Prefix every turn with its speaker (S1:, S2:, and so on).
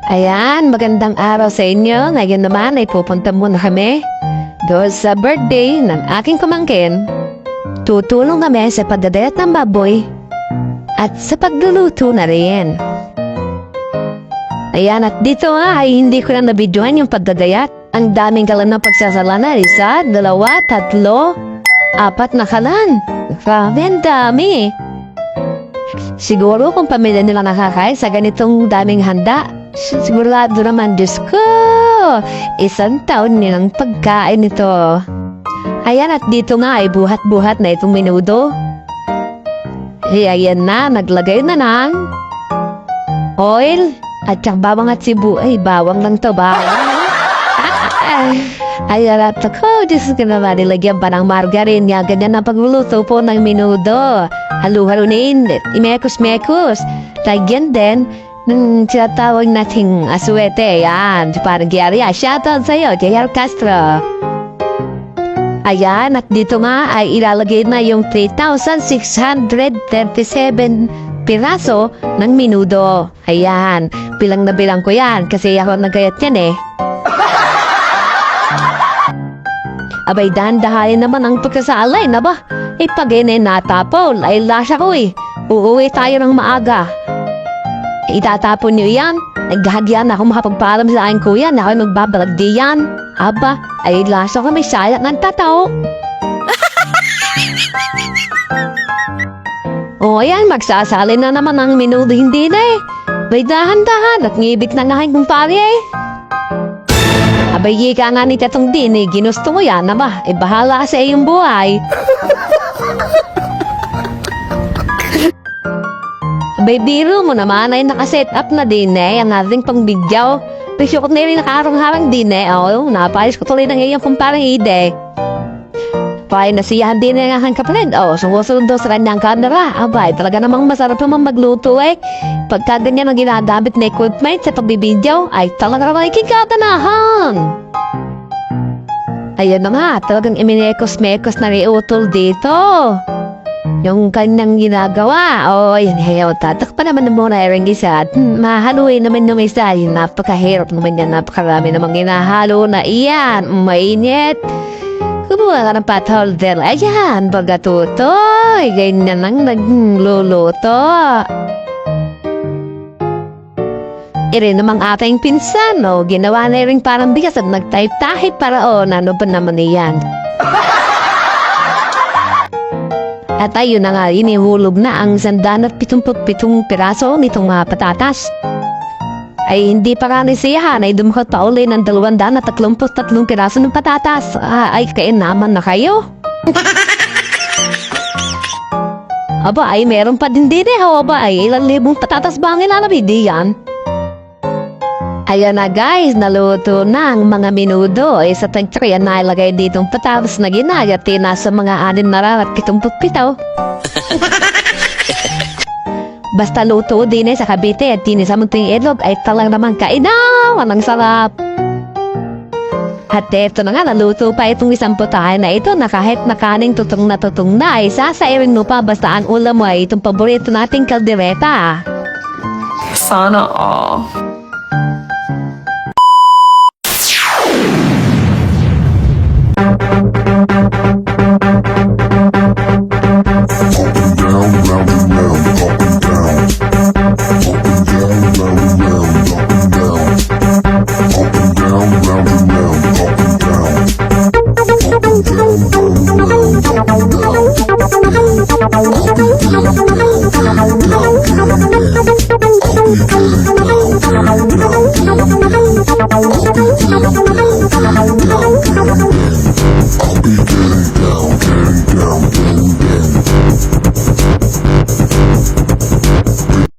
S1: Ayan, magandang araw sa inyo. Ngayon naman ay pupunta muna kami doon sa birthday ng aking pamangkin. Tutulong kami sa pagdadayat ng baboy at sa pagluluto na rin. Ayan, at dito nga ay hindi ko na nabidyohan yung pagdadayat. Ang daming kalan ng pagsasala na. 1, 2, 3, 4 na kalan. Grabe, ang dami. Siguro kung pamilya nila nakakain sa ganitong daming handa, sigurado naman, Diyos ko, 1 taon nilang pagkain ito. Ayan, at dito nga ay buhat-buhat na itong menudo. Ayan na, naglagay na ng oil at saka bawang at sibu. Ay, bawang lang to, bawang. Ayan, at ako, Diyos ko naman, nilagyan pa ng margarine. Ganyan ang pagluluto po ng menudo. Halu-halunin, imekos-mekos. Lagyan din ng tinatawag nating aswete. Yan, parang Gary. Shoutout sa'yo, J.R. Castro. Ayan, at dito nga ay ilalagay na yung 3,637 piraso ng menudo. Ayan, bilang na bilang ko yan kasi ako nagayat yan eh. Abay, dahan-dahanin naman ang pagkasalay na ba? Pag natapon, ay lasa ko eh. Uuwi tayo ng maaga. Itatapon niyo yan. Naghahagyan ako makapagpalam sa aking kuya na ako magbabalag di yan. Aba, ay lasa ko may sayang ng tatao. O ayan, magsasali na naman ang menudo hindi na eh. May dahan-dahan at ngibit na nga aking kumpare eh. Abay, ka nga ni Tatong Din eh, ginusto mo yan na ba? Bahala sa iyong buhay. Abay, biro mo naman ay nakaset up na din eh, ang ating pangbigyaw. Presyo ko na rin nakarang-harang din eh. O, napayos ko tuloy ng iyong kumparang ide. Pay nasiyahan din ang aking kapatid. O, sumusunod sa kanyang kamera. Abay, talaga namang masarap naman magluto eh. Pagka ganyan ang ginagamit na equipment sa pagbibidyaw, ay talaga naman ikikatanahan. Ayan na nga, talagang iminekos-mekos na riutol dito. Yung kanyang ginagawa. O, yan, heyo, tatak pa naman muna yung isa. Mahaluin naman yung isa. Napakahirap naman yan. Napakarami namang ginahalo na iyan. Mainit. Kumuha ka ng pot holder. Ayan, bagatutoy. Ganyan ang nagluluto. Iri namang ating pinsan, no? Ginawa na rin parang bigas at nag-type-type para ano ba naman iyan? At ayun na nga, inihulog na ang 177 piraso nitong mga patatas. Ay hindi pa nga nisiyahan ay dumukot pa uli ng 233 piraso ng patatas. Ay kainaman na kayo. Aba ay meron pa din din eh. Aba ay ilang libong patatas ba ang ilalabid yan? Ayan na guys, naluto na ang mga menudo. Sa tag-3 na ilagay ditong patatas na ginayat nasa mga 677. Basta luto din sa Cavite at sa Munting Ilog ay talang naman kainawan ang sarap. At eto na nga, naluto pa itong isang putahe na ito na kahit na kaning tutong na ay sasairin mo pa basta ang ulam mo ay itong paborito nating kaldereta.
S2: Sana all.